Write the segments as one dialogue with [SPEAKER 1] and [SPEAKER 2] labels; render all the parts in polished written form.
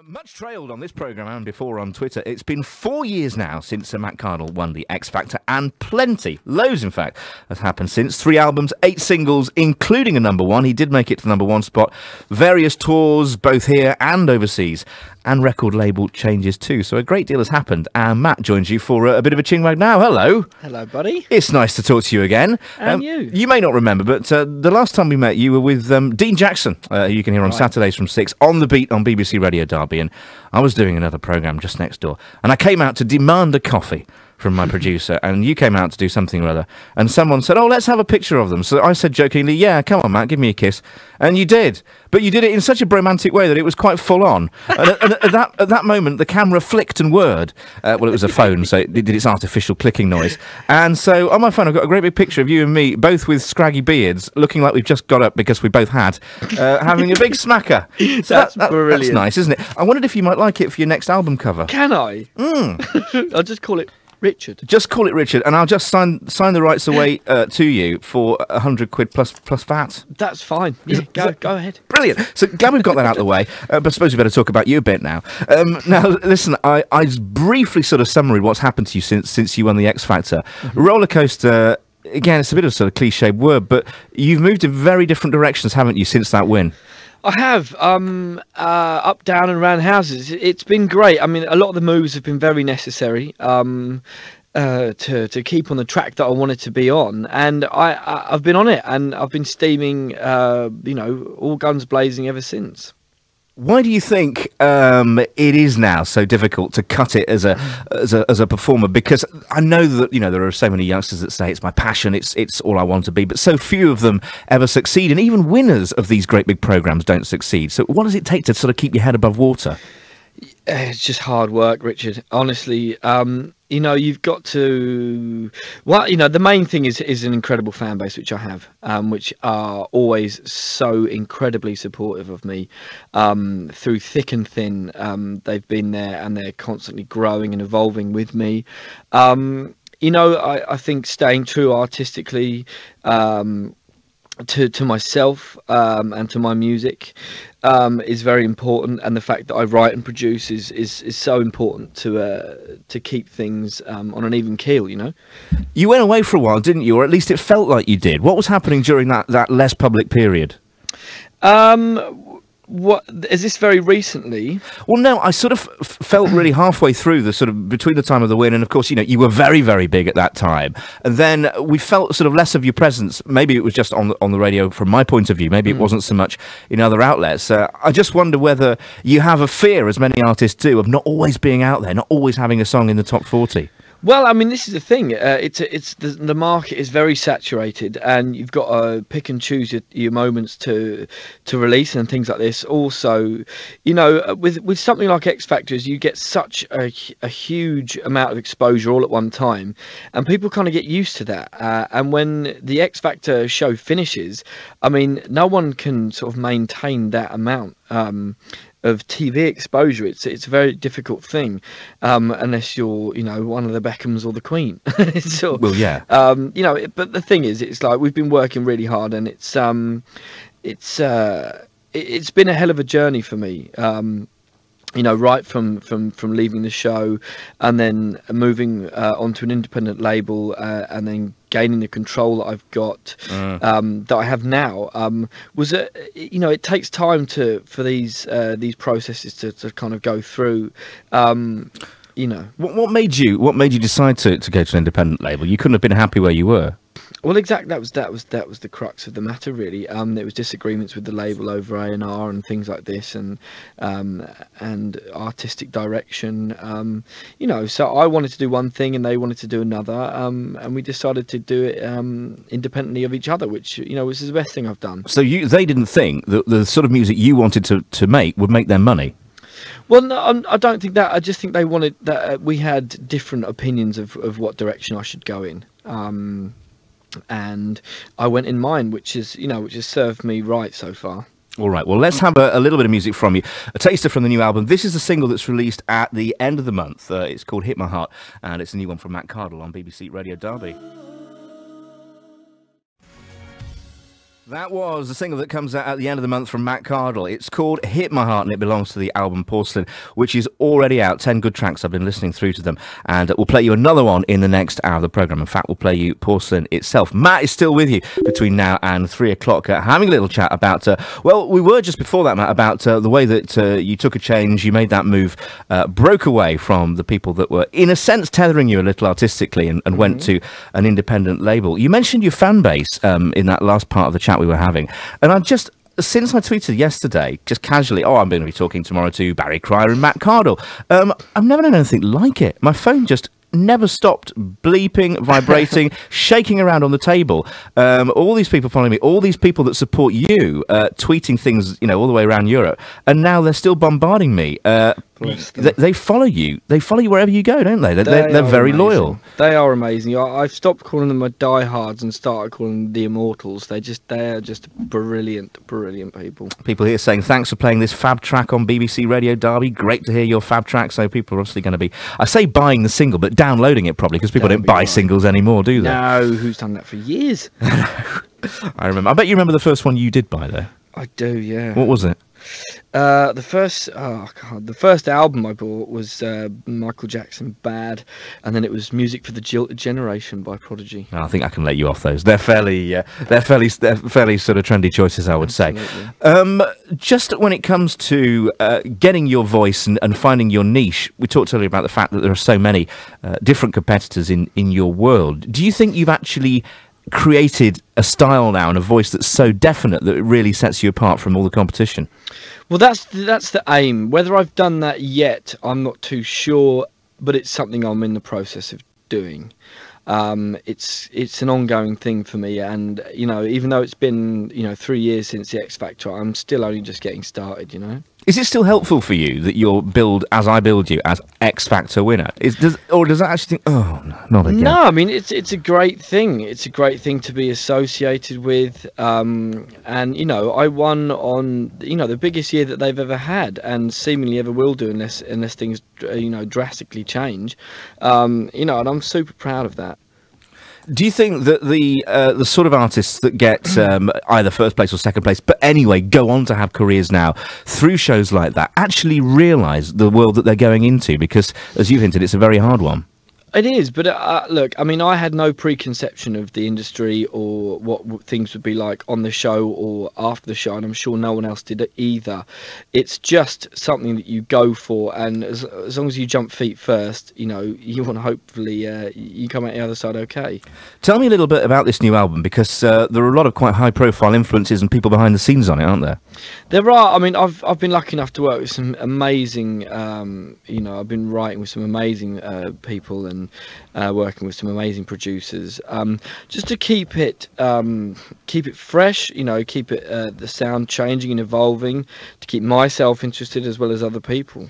[SPEAKER 1] Much trailed on this programme and before on Twitter. It's been 4 years now since Matt Cardle won the X Factor, and loads in fact, has happened since. 3 albums, 8 singles, including a #1. He did make it to the #1 spot. Various tours, both here and overseas, and record label changes too. So a great deal has happened. And Matt joins you for a bit of a chinwag now. Hello.
[SPEAKER 2] Hello, buddy.
[SPEAKER 1] It's nice to talk to you again.
[SPEAKER 2] And you.
[SPEAKER 1] You may not remember, but the last time we met, you were with Dean Jackson, who you can hear on Saturdays from 6, on the beat on BBC Radio Derby. And I was doing another programme just next door. And I came out to demand a coffee from my producer, and you came out to do something or other, and someone said, "Oh, let's have a picture of them." So I said jokingly, "Yeah, come on, Matt, give me a kiss." And you did, but you did it in such a romantic way that it was quite full on. And at that moment, the camera flicked and whirred. Well, it was a phone, so it did its artificial clicking noise. And so on my phone, I've got a great big picture of you and me, both with scraggy beards, looking like we've just got up because we both had, having a big smacker. So
[SPEAKER 2] That's brilliant.
[SPEAKER 1] That's nice, isn't it? I wondered if you might like it for your next album cover.
[SPEAKER 2] Can I? I'll just call it Richard.
[SPEAKER 1] Just call it Richard, and I'll just sign the rights away to you for £100 plus VAT.
[SPEAKER 2] That's fine. Yeah, go ahead.
[SPEAKER 1] Brilliant. So glad we've got that out of the way. But I suppose we better talk about you a bit now. Now, listen, I briefly sort of summary what's happened to you since you won the X Factor. Roller coaster. Again, it's a bit of sort of cliched word, but you've moved in very different directions, haven't you, since that win?
[SPEAKER 2] I have up, down, and around houses. It's been great. I mean, a lot of the moves have been very necessary to keep on the track that I wanted to be on, and I've been on it, and I've been steaming, all guns blazing ever since.
[SPEAKER 1] Why do you think it is now so difficult to cut it as a performer? Because I know that there are so many youngsters that say it's my passion, it's all I want to be, but so few of them ever succeed, and even winners of these great big programs don't succeed. So what does it take to sort of keep your head above water?
[SPEAKER 2] It's just hard work, Richard. Honestly, you've got to. Well, the main thing is an incredible fan base, which I have, which are always so incredibly supportive of me through thick and thin. They've been there, and they're constantly growing and evolving with me. I think staying true artistically to myself and to my music is very important, and the fact that I write and produce is so important to keep things on an even keel.
[SPEAKER 1] You went away for a while, didn't you? Or at least it felt like you did. What was happening during that less public period?
[SPEAKER 2] What is this very recently?
[SPEAKER 1] Well, no, I sort of felt really halfway through the sort of between the time of the win, and of course, you were very, very big at that time, and then we felt sort of less of your presence. Maybe it was just on the radio from my point of view. Maybe it wasn't so much in other outlets. I just wonder whether you have a fear, as many artists do, of not always being out there, not always having a song in the top 40.
[SPEAKER 2] Well, I mean, this is the thing. The market is very saturated, and you've got to pick and choose your moments to release and things like this. Also, with something like X Factors, you get such a huge amount of exposure all at one time, and people kind of get used to that. And when the X Factor show finishes, I mean, no one can sort of maintain that amount of TV exposure. It's a very difficult thing, unless you're one of the Beckhams or the Queen.
[SPEAKER 1] Well, yeah.
[SPEAKER 2] But the thing is, it's like we've been working really hard, and it's been a hell of a journey for me. Right from leaving the show, and then moving onto an independent label, and then gaining the control that I've got, that I have now, it takes time for these processes to kind of go through.
[SPEAKER 1] What made you decide to go to an independent label? You couldn't have been happy where you were.
[SPEAKER 2] Well, exactly. That was the crux of the matter, really. There was disagreements with the label over A&R and things like this, and artistic direction. So I wanted to do one thing, and they wanted to do another, and we decided to do it independently of each other, which was the best thing I've done. So
[SPEAKER 1] they didn't think that the sort of music you wanted to make would make them money.
[SPEAKER 2] Well, no, I don't think that. I just think they wanted that we had different opinions of what direction I should go in. And I went in mine, which has served me right so far.
[SPEAKER 1] All right, well, let's have a little bit of music from you. A taster from the new album. This is a single that's released at the end of the month. It's called Hit My Heart, and it's a new one from Matt Cardle on BBC Radio Derby. That was the single that comes out at the end of the month from Matt Cardle. It's called Hit My Heart, and it belongs to the album Porcelain, which is already out. 10 good tracks. I've been listening through to them, and we'll play you another one in the next hour of the programme. In fact, we'll play you Porcelain itself. Matt is still with you between now and 3 o'clock, having a little chat about, well, we were just before that, Matt, about the way that you took a change, you made that move, broke away from the people that were, in a sense, tethering you a little artistically, and went to an independent label. You mentioned your fan base in that last part of the chat we were having, and since I tweeted yesterday, just casually, I'm going to be talking tomorrow to Barry Cryer and Matt Cardle. I've never known anything like it. My phone just never stopped bleeping, vibrating, shaking around on the table. All these people following me, all these people that support you, tweeting things, all the way around Europe, and now they're still bombarding me. They follow you. They follow you wherever you go, don't they? They're very loyal.
[SPEAKER 2] They are amazing. I've stopped calling them my diehards and started calling them the immortals. They are just brilliant people.
[SPEAKER 1] People here saying, thanks for playing this fab track on BBC Radio Derby. Great to hear your fab track. So people are obviously going to be, I say buying the single, but downloading it probably, because people don't buy singles anymore, do they?
[SPEAKER 2] No, who's done that for years?
[SPEAKER 1] I remember. I bet you remember the first one you did buy, though.
[SPEAKER 2] I do, yeah.
[SPEAKER 1] What was it?
[SPEAKER 2] The first album I bought was Michael Jackson, Bad, and then it was Music for the Generation by Prodigy.
[SPEAKER 1] I think I can let you off those. They're fairly sort of trendy choices, I would say. Just when it comes to getting your voice and finding your niche, we talked earlier about the fact that there are so many different competitors in your world. Do you think you've actually created a style now and a voice that's so definite that it really sets you apart from all the competition?
[SPEAKER 2] Well, that's the aim. Whether I've done that yet, I'm not too sure, but it's something I'm in the process of doing. It's an ongoing thing for me, and even though it's been 3 years since the X Factor, I'm still only just getting started.
[SPEAKER 1] Is it still helpful for you that you're billed as I billed you as X Factor winner? Or does that actually think, oh, no, not again?
[SPEAKER 2] No, I mean it's a great thing. It's a great thing to be associated with, and I won on the biggest year that they've ever had, and seemingly ever will do unless things drastically change. And I'm super proud of that.
[SPEAKER 1] Do you think that the sort of artists that get either first place or second place, but anyway, go on to have careers now through shows like that, actually realise the world that they're going into? Because, as you've hinted, it's a very hard one.
[SPEAKER 2] It is, but look, I mean, I had no preconception of the industry or what things would be like on the show or after the show, and I'm sure no one else did either. It's just something that you go for, and as long as you jump feet first, you want to hopefully you come out the other side okay.
[SPEAKER 1] Tell me a little bit about this new album, because there are a lot of quite high-profile influences and people behind the scenes on it, aren't there?
[SPEAKER 2] There are. I mean, I've been lucky enough to work with some amazing, I've been writing with some amazing people and working with some amazing producers, just to keep it fresh, keep it the sound changing and evolving, to keep myself interested as well as other people.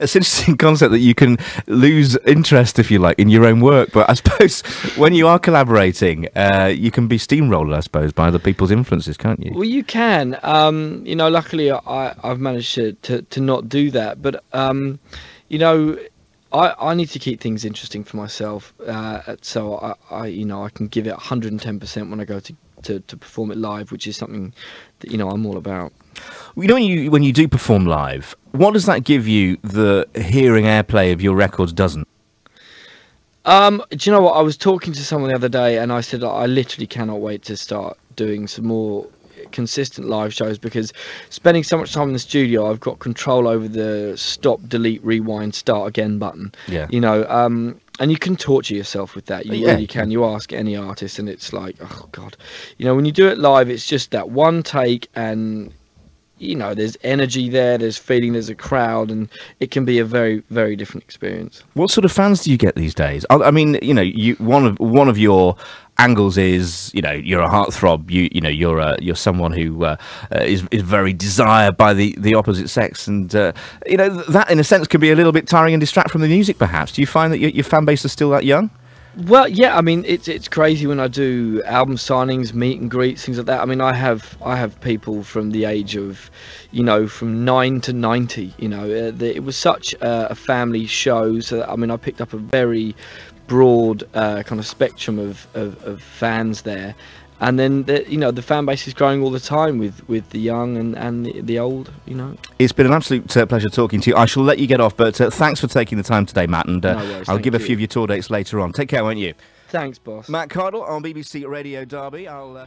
[SPEAKER 1] It's an interesting concept that you can lose interest, if you like, in your own work. But I suppose when you are collaborating, you can be steamrolled, I suppose, by other people's influences, can't you?
[SPEAKER 2] Well, you can. Luckily, I've managed to not do that. But, I need to keep things interesting for myself. So I can give it 110% when I go to perform it live, which is something that, I'm all about.
[SPEAKER 1] When you do perform live, what does that give you the hearing airplay of your records doesn't?
[SPEAKER 2] Do you know what? I was talking to someone the other day, and I said I literally cannot wait to start doing some more consistent live shows, because spending so much time in the studio, I've got control over the stop, delete, rewind, start again button. Yeah. And you can torture yourself with that. You really can. You ask any artist, and it's like, oh God. When you do it live, it's just that one take, and there's energy there, there's feeling, there's a crowd, and it can be a very, very different experience. What sort of fans do you get these days? I mean, one of your angles is, you're a heartthrob. You're someone who is very desired by the opposite sex, and that in a sense can be a little bit tiring and distract from the music. Perhaps, do you find that your fan base is still that young? Well, yeah, I mean, it's crazy when I do album signings, meet and greets, things like that. I mean, I have people from the age of, from 9 to 90. It was such a family show. So I mean, I picked up a very broad kind of spectrum of fans there, And then the fan base is growing all the time with the young and the old.
[SPEAKER 1] It's been an absolute pleasure talking to you. I shall let you get off, but thanks for taking the time today, Matt. And
[SPEAKER 2] No worries,
[SPEAKER 1] I'll give a
[SPEAKER 2] thank
[SPEAKER 1] few
[SPEAKER 2] you.
[SPEAKER 1] of your tour dates later on. Take care, won't you?
[SPEAKER 2] Thanks, boss.
[SPEAKER 1] Matt Cardle on BBC Radio Derby. I'll